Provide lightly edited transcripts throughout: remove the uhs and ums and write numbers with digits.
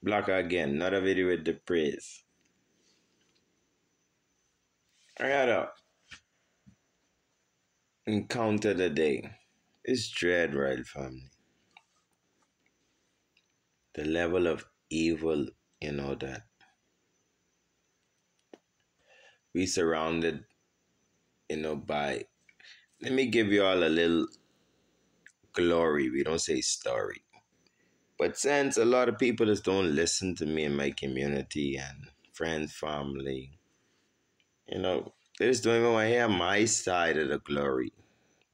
Blocker again. Another video with the praise. I got a encounter today. It's dread, right, family? The level of evil, that we surrounded, by. Let me give you all a little glory. We don't say story. But since a lot of people just don't listen to me in my community and friends, family, they just don't even want to hear my side of the glory,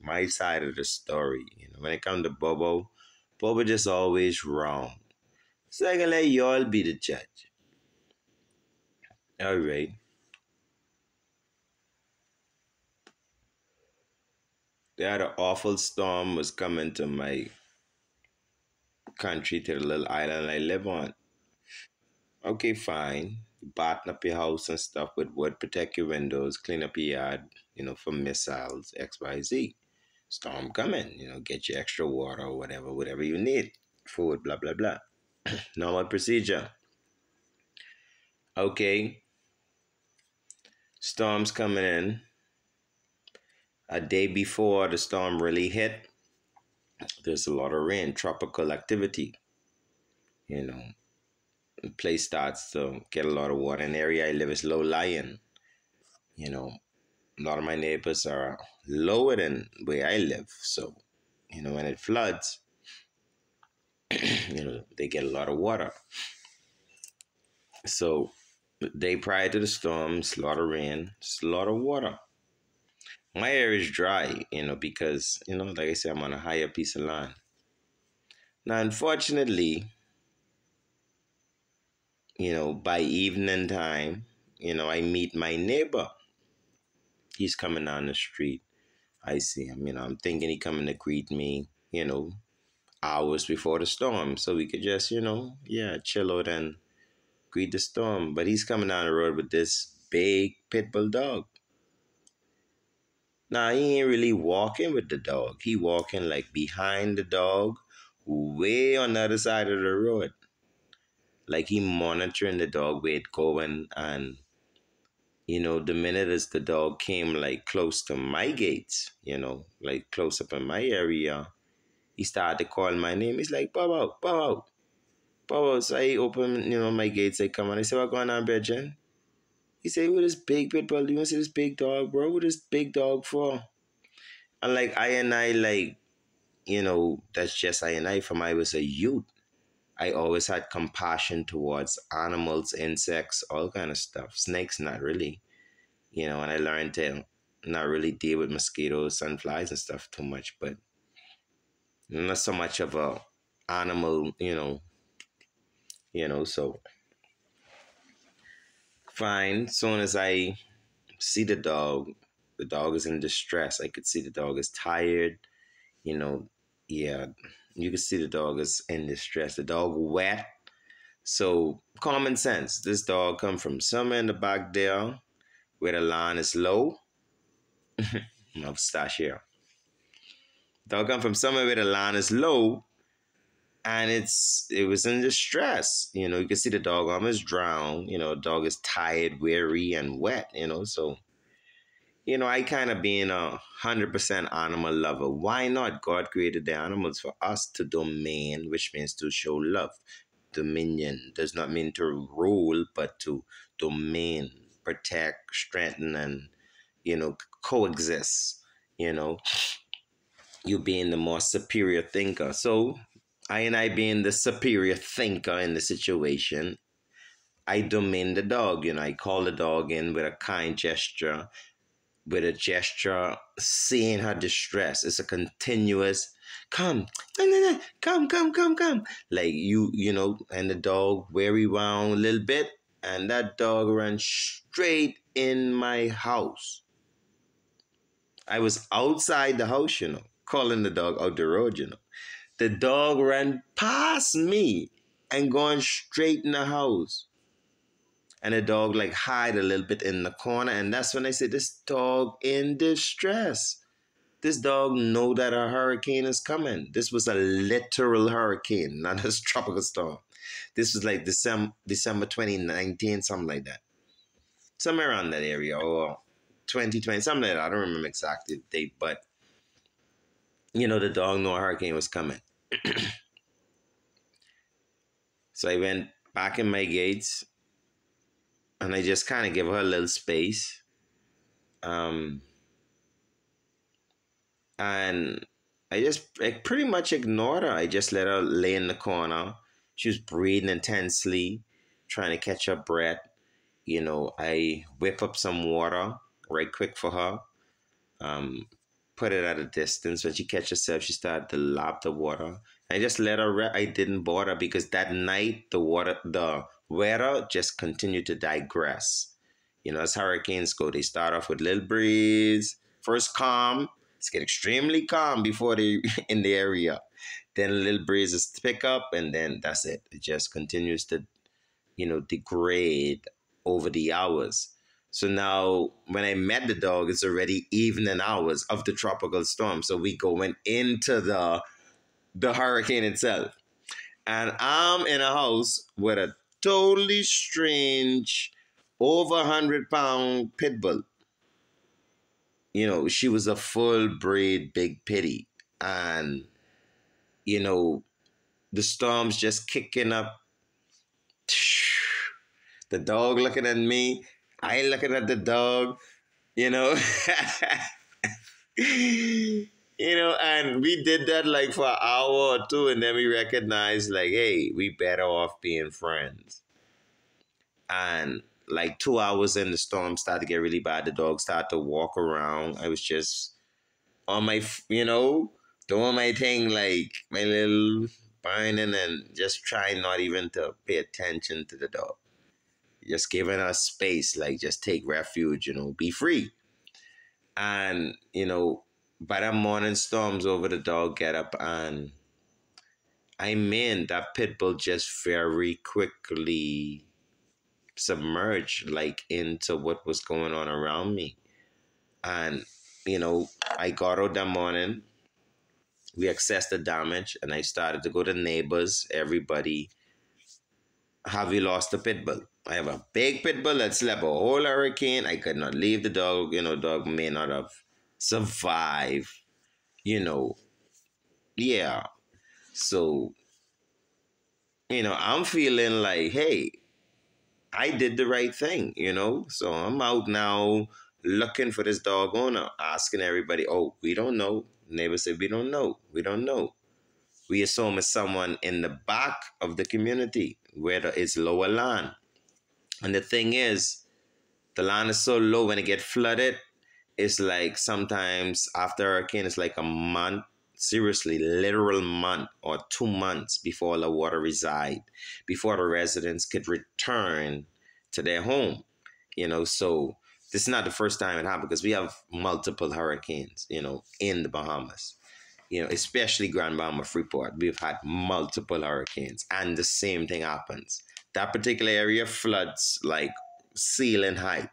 my side of the story. When it comes to Bobo, Bobo just always wrong. So I can let y'all be the judge. All right. They had an awful storm was coming to my country, to the little island I live on. Okay, fine. Batten up your house and stuff with wood, protect your windows, clean up your yard, from missiles, XYZ. Storm coming, get your extra water or whatever you need. Food, blah, blah, blah. Normal procedure. Okay. Storm's coming in. A day before the storm really hit, there's a lot of rain, tropical activity. The place starts to get a lot of water. In the area I live is low lying. A lot of my neighbors are lower than where I live. So, when it floods, they get a lot of water. So, the day prior to the storm, it's a lot of rain, it's a lot of water. My area is dry, because, like I said, I'm on a higher piece of land. Now, unfortunately, by evening time, I meet my neighbor. He's coming down the street. I see him, I'm thinking he coming to greet me, hours before the storm. So we could just, chill out and greet the storm. But he's coming down the road with this big pit bull dog. Now, he ain't really walking with the dog. He walking like behind the dog, way on the other side of the road. Like he monitoring the dog where it going. And, the minute as the dog came like close to my gates, like close up in my area, he started to call my name. He's like, Bob out, Bob out, Bob out. So I open, my gates. I come and I say, what going on, Bridget? He said, with this big pit bull, you want to see this big dog, bro? What this big dog for? And like I like, that's just I from I was a youth. I always had compassion towards animals, insects, all kind of stuff. Snakes, not really. And I learned to not really deal with mosquitoes and flies and stuff too much, but not so much of a animal, so fine. Soon as I see the dog is in distress. I could see the dog is tired, you know, yeah, you can see the dog is in distress. The dog wet. So common sense. This dog come from somewhere in the back there where the line is low. Mustache here. Dog come from somewhere where the line is low, and it was in distress. You can see the dog almost drowned. The dog is tired, weary, and wet. So I kind of being 100% animal lover. Why not? God created the animals for us to domain, which means to show love. Dominion does not mean to rule, but to domain, protect, strengthen, and coexist. You being the more superior thinker. So I being the superior thinker in the situation, I domain the dog. I call the dog in with a kind gesture, with a gesture, seeing her distress. It's a continuous, come, come, come, come, come. Like and the dog weary wound a little bit, and that dog ran straight in my house. I was outside the house, calling the dog out the road, The dog ran past me and going straight in the house. And the dog like hide a little bit in the corner. And that's when I said, this dog in distress. This dog know that a hurricane is coming. This was a literal hurricane, not a tropical storm. This was like December 2019, something like that. Somewhere around that area, or 2020, something like that. I don't remember exactly the date, but the dog knew a hurricane was coming. So I went back in my gates and I just kind of give her a little space. Um, and I pretty much ignored her. I just let her lay in the corner. She was breathing intensely, trying to catch her breath. I whip up some water right quick for her. Um, Put it at a distance. When she catch herself, she started to lap the water. I just let her I didn't bother because that night the weather just continued to digress. As hurricanes go, they start off with little breeze, first calm, it's get extremely calm before they in the area. Then a little breezes pick up, and then that's it. It just continues to degrade over the hours. So now, when I met the dog, it's already evening hours of the tropical storm. So we going into the hurricane itself, and I'm in a house with a totally strange, over 100-pound pit bull. She was a full breed big pitty, and the storm's just kicking up. The dog looking at me, I looking at the dog, you know. And we did that like for an hour or two, and then we recognized like, hey, we better off being friends. And like 2 hours in, the storm started to get really bad. The dog started to walk around. I was just on my, doing my thing, like my little burning, and just trying not even to pay attention to the dog. Just giving us space, like just take refuge, be free. And, by the morning storms over, the dog get up, and I mean that pit bull just very quickly submerged like into what was going on around me. And, I got out that morning, we assessed the damage, and I started to go to neighbors, everybody. Have you lost the pit bull? I have a big pit bull that slept a whole hurricane. I could not leave the dog. Dog may not have survived. Yeah. So, I'm feeling like, hey, I did the right thing, So I'm out now looking for this dog owner, asking everybody, oh, we don't know. Neighbors said, we don't know. We don't know. We assume it's someone in the back of the community where it's lower land. And the thing is, the land is so low when it gets flooded, it's like sometimes after a hurricane, it's like a month, seriously, literal month or 2 months before the water reside, before the residents could return to their home. So this is not the first time it happened, because we have multiple hurricanes, in the Bahamas. Especially Grand Bahama Freeport, we've had multiple hurricanes, and the same thing happens. That particular area floods like ceiling height.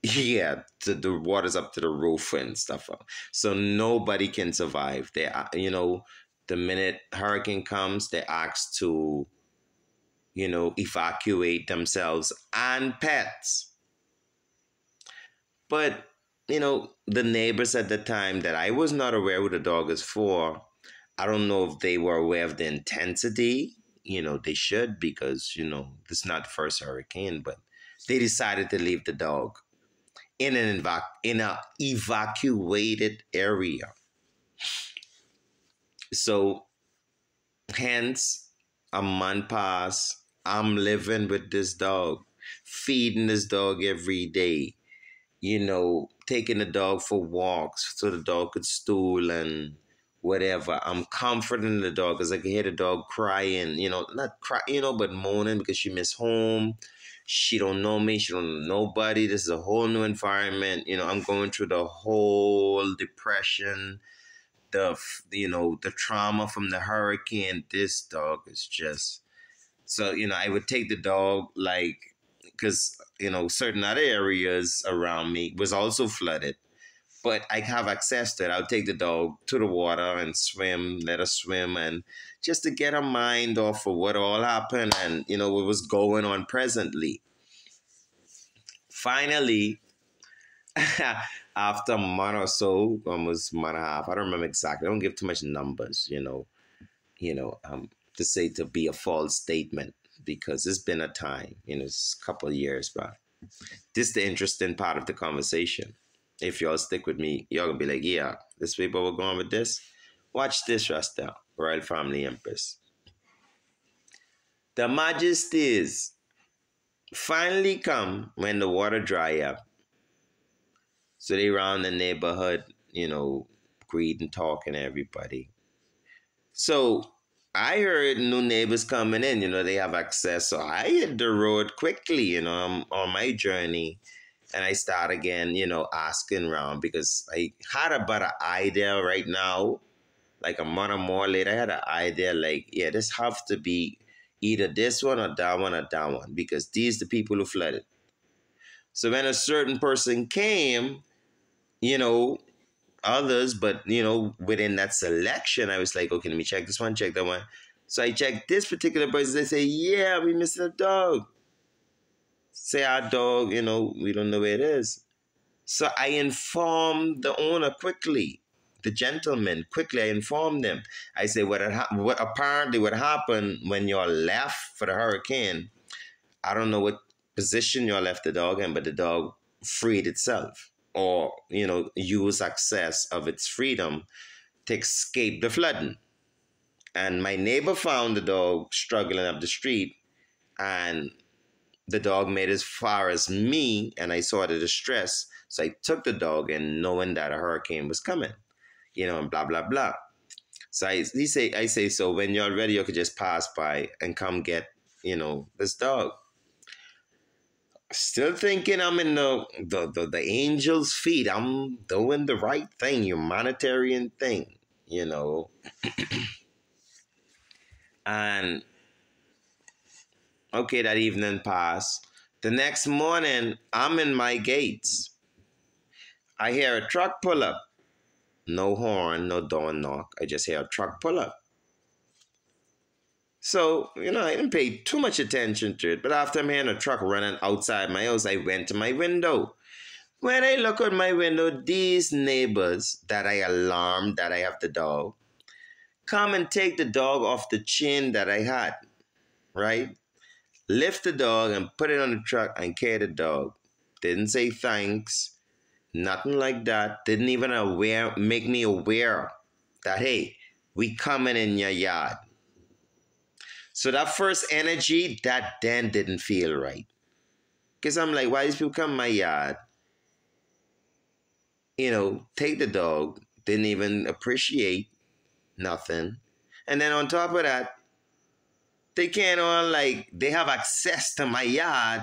Yeah, the water's up to the roof and stuff. So nobody can survive. The minute hurricane comes, they're asked to, evacuate themselves and pets. But, the neighbors at the time that I was not aware who the dog is for, I don't know if they were aware of the intensity. They should, because, this is not the first hurricane, but they decided to leave the dog in in a evacuated area. So hence a month passed. I'm living with this dog, feeding this dog every day, taking the dog for walks so the dog could stool and whatever. I'm comforting the dog because I can hear the dog crying, not cry, but moaning because she miss home. She don't know me. She don't know nobody. This is a whole new environment. I'm going through the whole depression, the trauma from the hurricane. This dog is just, so, I would take the dog, like, because, certain other areas around me was also flooded. but I have access to it. I'll take the dog to the water and swim, let her swim, and just to get her mind off of what all happened and what was going on presently. Finally, after a month or so, almost a month and a half, I don't remember exactly. I don't give too much numbers, to say to be a false statement because it's been a time, it's a couple of years back. This is the interesting part of the conversation. If y'all stick with me, y'all gonna be like, yeah, this way, but we're going with this. Watch this, Rasta, Royal Family Empress. The majesties finally come when the water dry up. So they round the neighborhood, greeting, talking to everybody. So I heard new neighbors coming in, they have access. So I hit the road quickly, I'm on my journey. And I start again, asking around because I had about an idea right now, like a month or more later, I had an idea like, yeah, this have to be either this one or that one because these the people who flooded. So when a certain person came, you know, others, but within that selection, I was like, okay, let me check this one, check that one. So I checked this particular person. They say, yeah, we missed a dog. Say our dog, we don't know where it is. So I informed the owner quickly, the gentleman quickly. I informed them. I said, what apparently what happened when y'all left for the hurricane. I don't know what position y'all left the dog in, but the dog freed itself, or use access of its freedom to escape the flooding. And my neighbor found the dog struggling up the street, and the dog made as far as me, and I saw the distress. So I took the dog and knowing that a hurricane was coming, and blah, blah, blah. So I say, so when you're ready, you could just pass by and come get, this dog. Still thinking I'm in the angel's feet. I'm doing the right thing, humanitarian thing, And okay, that evening passed. The next morning, I'm in my gates. I hear a truck pull up. No horn, no door knock. I just hear a truck pull up. So, I didn't pay too much attention to it. But after I'm hearing a truck running outside my house, I went to my window. When I look out my window, these neighbors that I alarmed that I have the dog, come and take the dog off the chain that I had, right? Lift the dog and put it on the truck and carry the dog. Didn't say thanks, nothing like that. Didn't even make me aware that, hey, we coming in your yard. So that first energy, that then didn't feel right. Because I'm like, why these people come in my yard? Take the dog, didn't even appreciate nothing. And then on top of that, they can't all they have access to my yard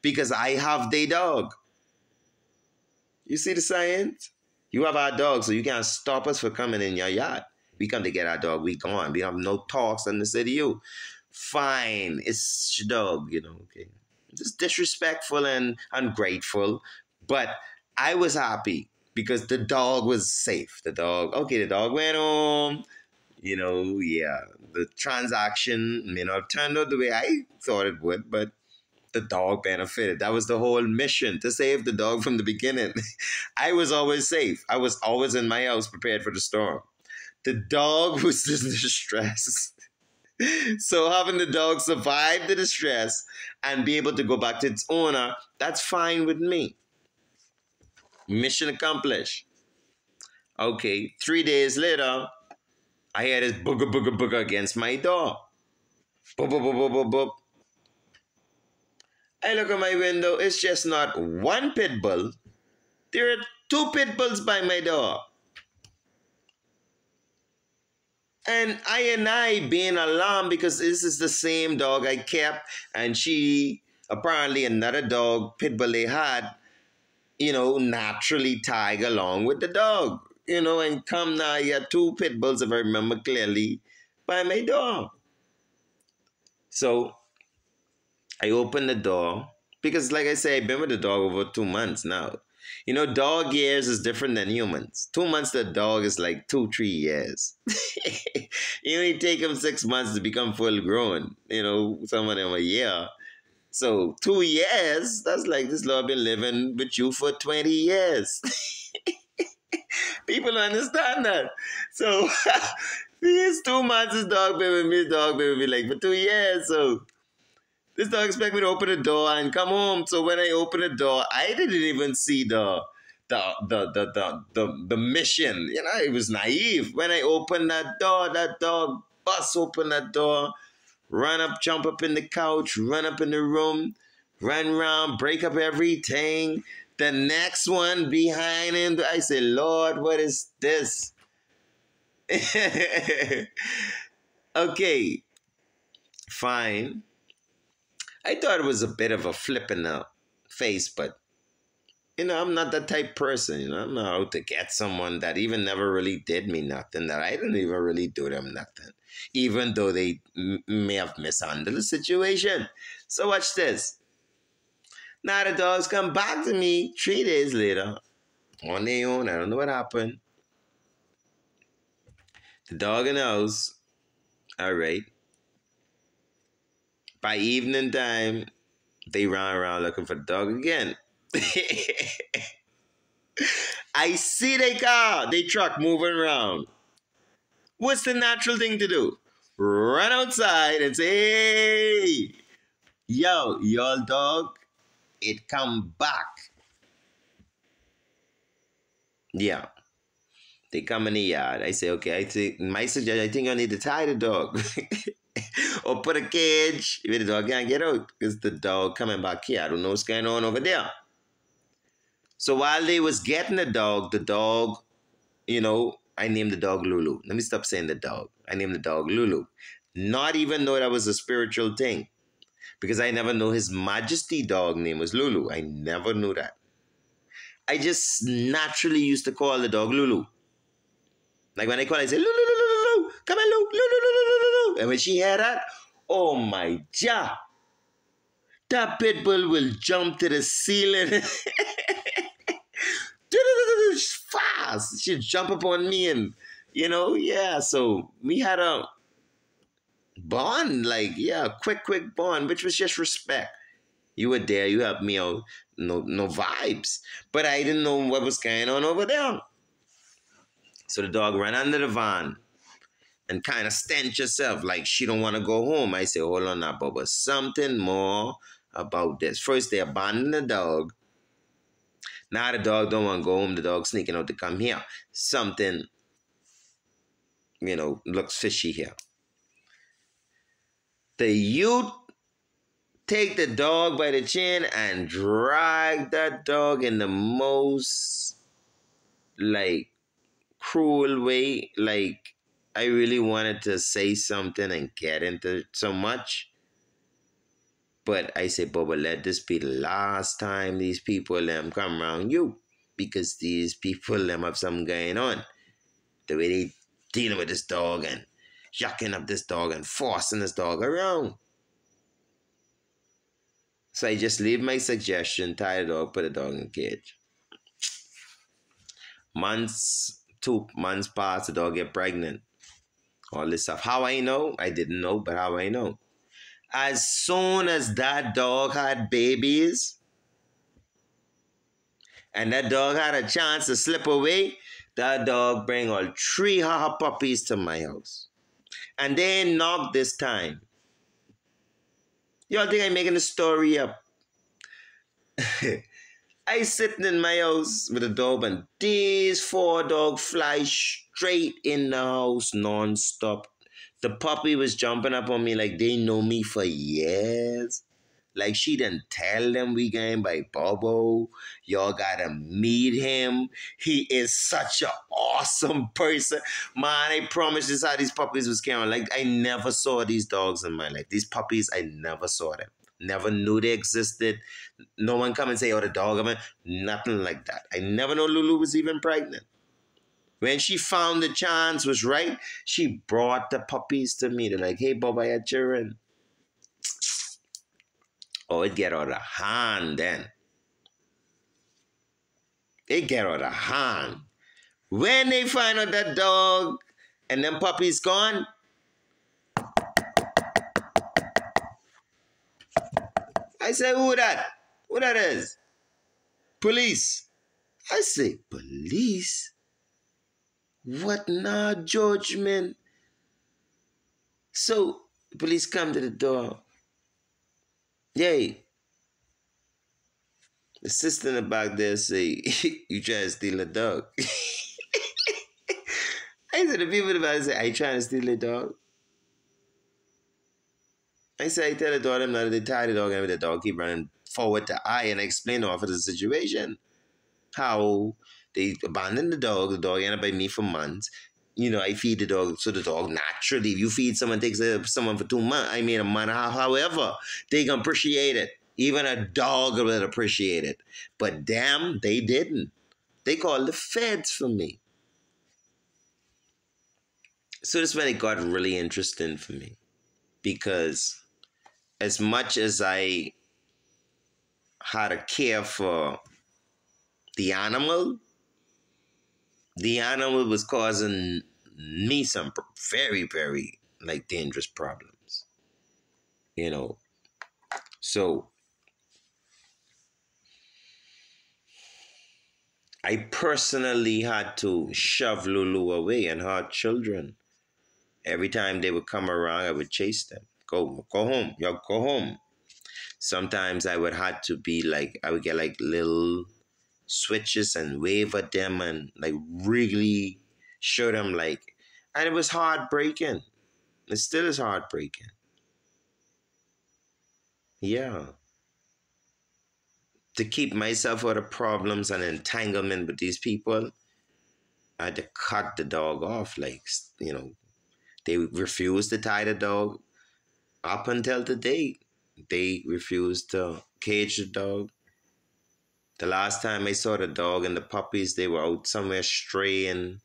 because I have their dog. You see the science? You have our dog, so you can't stop us from coming in your yard. We come to get our dog, we gone. We have no talks and to say to you. Fine, it's your dog, okay. Just disrespectful and ungrateful. But I was happy because the dog was safe. The dog went home. Yeah, the transaction may not have turned out the way I thought it would, but the dog benefited. That was the whole mission, to save the dog from the beginning. I was always safe. I was always in my house prepared for the storm. The dog was in distress. So having the dog survive the distress and be able to go back to its owner, that's fine with me. Mission accomplished. Okay, 3 days later, I hear this booger, booger, booger against my door. Boop, boop, boop, boop, boop, boop. I look at my window. It's just not one pit bull. There are two pit bulls by my door. And I being alarmed because this is the same dog I kept, and she apparently another dog, pit bull they had, naturally tag along with the dog. And come now, you got two pit bulls, if I remember clearly, by my door. So I opened the door because, like I say, I've been with the dog over 2 months now. You know, dog years is different than humans. 2 months to a dog is like 2, 3 years. You only take them 6 months to become full grown. You know, some of them a year. So 2 years, that's like this dog been living with you for 20 years. People don't understand that. So these 2 months, this dog been with me, this dog been with me like for 2 years. So this dog expect me to open the door and come home. So when I open the door, I didn't even see the mission. You know, it was naive. When I opened that door, that dog bust open that door, run up, jump up in the couch, run up in the room, run around, break up everything. The next one behind him, I say, Lord, what is this? Okay, fine. I thought it was a bit of a flip in the face, but you know, I'm not that type person. You know, I'm not out to get someone that even never really did me nothing, that I didn't even really do them nothing, even though they may have mishandled the situation. So watch this. Now the dogs come back to me 3 days later on their own. I don't know what happened. The dog in the house, all right. By evening time, they run around looking for the dog again. I see their car, their truck moving around. What's the natural thing to do? Run outside and say, hey, yo, your dog, it come back. Yeah. They come in the yard. I say, okay, I think my suggestion, I think I need to tie the dog. Or put a cage where the dog can't get out. Because the dog coming back here. I don't know what's going on over there. So while they was getting the dog, you know, I named the dog Lulu. Let me stop saying the dog. I named the dog Lulu. Not even though that was a spiritual thing. Because I never knew his majesty dog name was Lulu. I never knew that. I just naturally used to call the dog Lulu. Like when I call, I say, Lulu, Lulu, Lulu, come on, Lulu, Lulu, Lulu, Lulu. And when she hear that, oh my God, that pit bull will jump to the ceiling. Fast. She'd jump up on me and, you know, yeah. So we had a bond, like, yeah, quick bond, which was just respect. You were there, you helped me out, no vibes. But I didn't know what was going on over there. So the dog ran under the van and kind of stench herself like she don't want to go home. I say, hold on now, Bubba, something more about this. First, they abandoned the dog. Now the dog don't want to go home. The dog sneaking out to come here. Something, you know, looks fishy here. The youth take the dog by the chin and drag that dog in the most, like, cruel way. Like, I really wanted to say something and get into so much. But I say, Bubba, let this be the last time these people come around you. Because these people have something going on. The way they dealing with this dog and yucking up this dog and forcing this dog around. So I just leave my suggestion, tie the dog, put the dog in a cage. 2 months pass, the dog get pregnant. All this stuff. How I know? I didn't know, but how I know? As soon as that dog had babies, and that dog had a chance to slip away, that dog bring all 3 of her puppies to my house. And they ain't knocked this time. Y'all think I'm making the story up? I sitting in my house with a dog and these 4 dogs fly straight in the house non-stop. The puppy was jumping up on me like they know me for years. Like she didn't tell them we going by Bobo. Y'all gotta meet him. He is such an awesome person. Man, I promise this how these puppies was carrying. Like I never saw these dogs in my life. These puppies, I never saw them. Never knew they existed. No one come and say, oh, the dog, I mean, nothing like that. I never know Lulu was even pregnant. When she found the chance was right, she brought the puppies to me. They're like, hey, Bob, I had children. Oh, it get out of hand then. It get out of hand. When they find out that dog and them puppies gone, I say, who that? Who that is? Police. I say, police? What now, judgment? So, the police come to the door. Yay. The sister in the back there say, you trying to steal a dog? I said, the people in the back say, are you trying to steal a dog? I say, I tell the dog, them not they tie the dog and the dog keep running forward to I and explain to her the situation. How they abandoned the dog ended up by me for months. You know, I feed the dog, so the dog naturally, if you feed someone, takes someone for 2 months, I mean a month, however, they can appreciate it. Even a dog will appreciate it. But damn, they didn't. They called the feds for me. So this is when it got really interesting for me. Because as much as I had to care for the animal was causing me some very, very like dangerous problems. You know. So I personally had to shove Lulu away and her children. Every time they would come around, I would chase them. Go home. Y'all go home. Sometimes I would have to be like, I would get like little switches and wave at them and like really show them like, and it was heartbreaking. It still is heartbreaking. Yeah. To keep myself out of problems and entanglement with these people, I had to cut the dog off. Like, you know, they refused to tie the dog up until today. They refused to cage the dog. The last time I saw the dog and the puppies, they were out somewhere straying.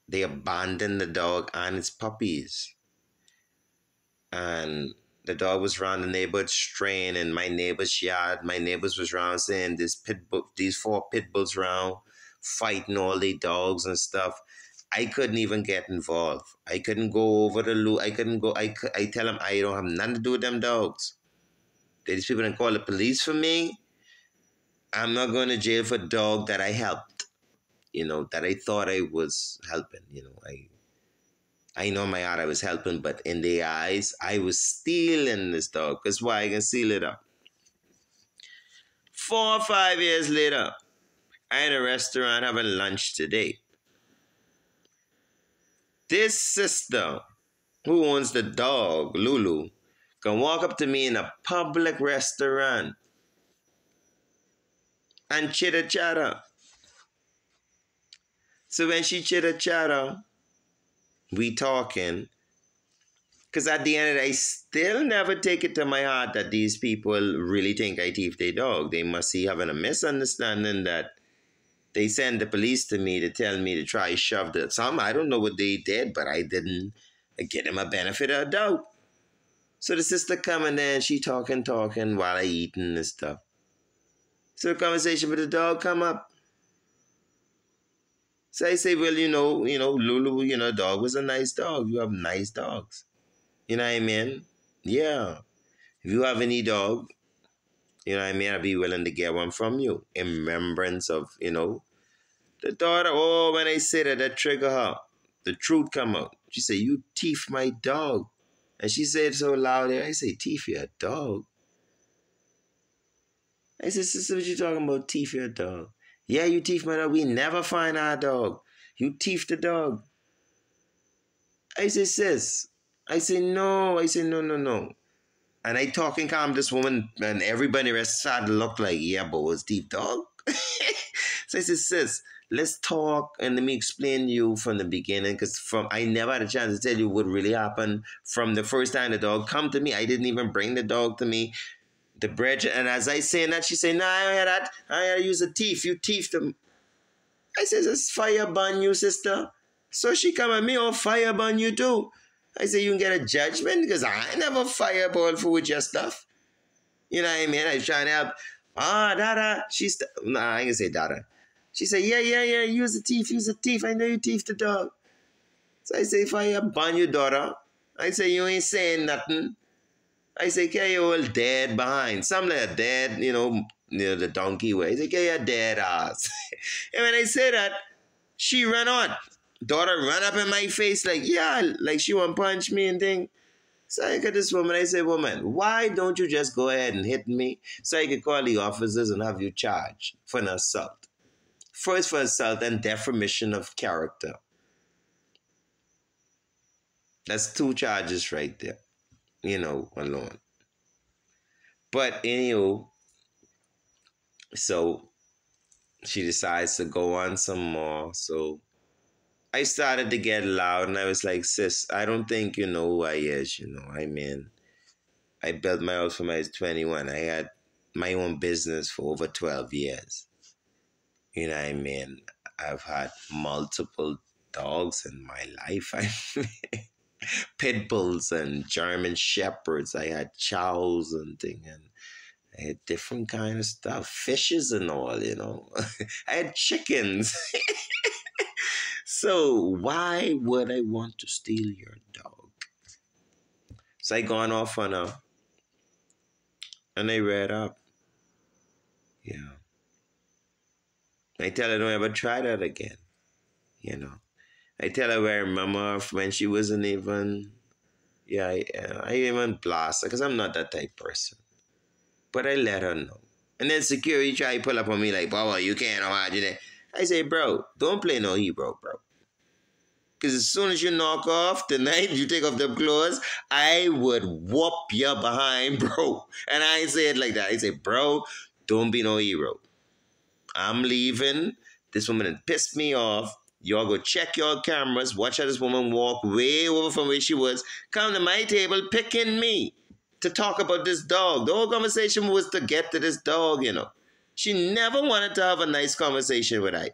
They abandoned the dog and its puppies. And the dog was around the neighborhood straying in my neighbor's yard. My neighbors was around saying these 4 pit bulls around fighting all the dogs and stuff. I couldn't even get involved. I couldn't go over the loop. I couldn't go. I tell them I don't have nothing to do with them dogs. These people didn't call the police for me. I'm not going to jail for a dog that I helped. You know, that I thought I was helping. You know, I know in my heart I was helping, but in their eyes, I was stealing this dog. That's why I can seal it up. 4 or 5 years later, I in a restaurant having lunch today. This sister who owns the dog, Lulu, can walk up to me in a public restaurant and chitter chatter. So when she chitter chatter, we talking. Because at the end of the day, I still never take it to my heart that these people really think I thief their dog. They must be having a misunderstanding that they send the police to me to tell me to try shove the some. I don't know what they did, but I didn't get them a benefit of a doubt. So the sister coming there and she talking while I eating and stuff. So the conversation with the dog come up. So I say, well, Lulu, dog was a nice dog. You have nice dogs. You know what I mean? Yeah. If you have any dog, you know what I mean, I'd be willing to get one from you. In remembrance of, the daughter, oh, when I say that trigger her. The truth come out. She said, you thief my dog. And she said so loud, I say, thief your dog? I said, sister, what you talking about, thief your dog? Yeah, you thief my dog. We never find our dog. You thief the dog. I say, sis. I say, no. I say, no, no, no. And I talking calm this woman, and everybody rest started to look like, yeah, but was deep dog? So I said, sis, let's talk and let me explain to you from the beginning, because I never had a chance to tell you what really happened from the first time the dog come to me. I didn't even bring the dog to me. The bridge, and as I saying that, she say, nah, I hear that. I hear use a thief. You thief them. I says, it's fire burn you, sister. So she come at me, oh, fire burn you too. I say, you can get a judgment because I never fireball for with your stuff. You know what I mean? I was trying to help. Ah, Dada. Nah, I ain't gonna say Dada. She said, yeah, yeah, yeah, use the teeth, use the teeth. I know you teeth the dog. So I say, if I ban your daughter, I say, you ain't saying nothing. I say, okay, you all dead behind. Some like a dead, the donkey way. I say, okay, you're dead ass. And when I say that, she ran on. Daughter ran up in my face like, yeah, like she want to punch me and thing. So I got this woman, I say, woman, why don't you just go ahead and hit me so I could call the officers and have you charged for an assault? First for assault and defamation of character. That's two charges right there, alone. But anywho, so she decides to go on some more. So I started to get loud and I was like, sis, I don't think you know who I is. I mean, I built my house when I was 21. I had my own business for over 12 years. You know what I mean? I've had multiple dogs in my life. Pit bulls and German shepherds. I had chows and thing, and I had different kind of stuff, fishes and all. I had chickens. So why would I want to steal your dog? So I gone off on her and I read up. Yeah. I tell her don't ever try that again. You know. I tell her where I remember when she wasn't even. Yeah, I even blast her because I'm not that type person. But I let her know. And then security try to pull up on me like, "Baba, you can't imagine it." I say, bro, don't play no hero, bro. Because as soon as you knock off tonight, you take off them clothes, I would whoop your behind, bro. And I ain't say it like that. I say, bro, don't be no hero. I'm leaving. This woman had pissed me off. Y'all go check your cameras. Watch how this woman walk way over from where she was. Come to my table picking me to talk about this dog. The whole conversation was to get to this dog. She never wanted to have a nice conversation with I.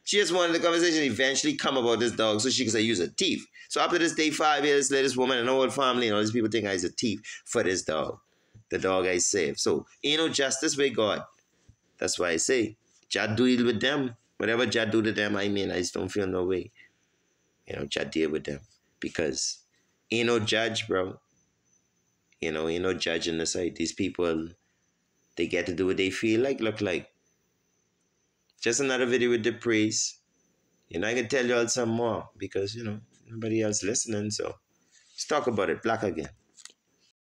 She just wanted the conversation to eventually come about this dog so she could say use a thief. So after this day, 5 years later, this woman and her whole family and all these people think I was a thief for this dog. The dog I saved. So, justice with God. That's why I say, Jah deal with them. Whatever Jah do to them, I just don't feel no way. Jah deal with them. Because ain't no judge, bro. Ain't no judge in the sight. These people, they get to do what they feel like, look like. Just another video with the priest. I can tell you all some more because, nobody else listening. So let's talk about it. Black again.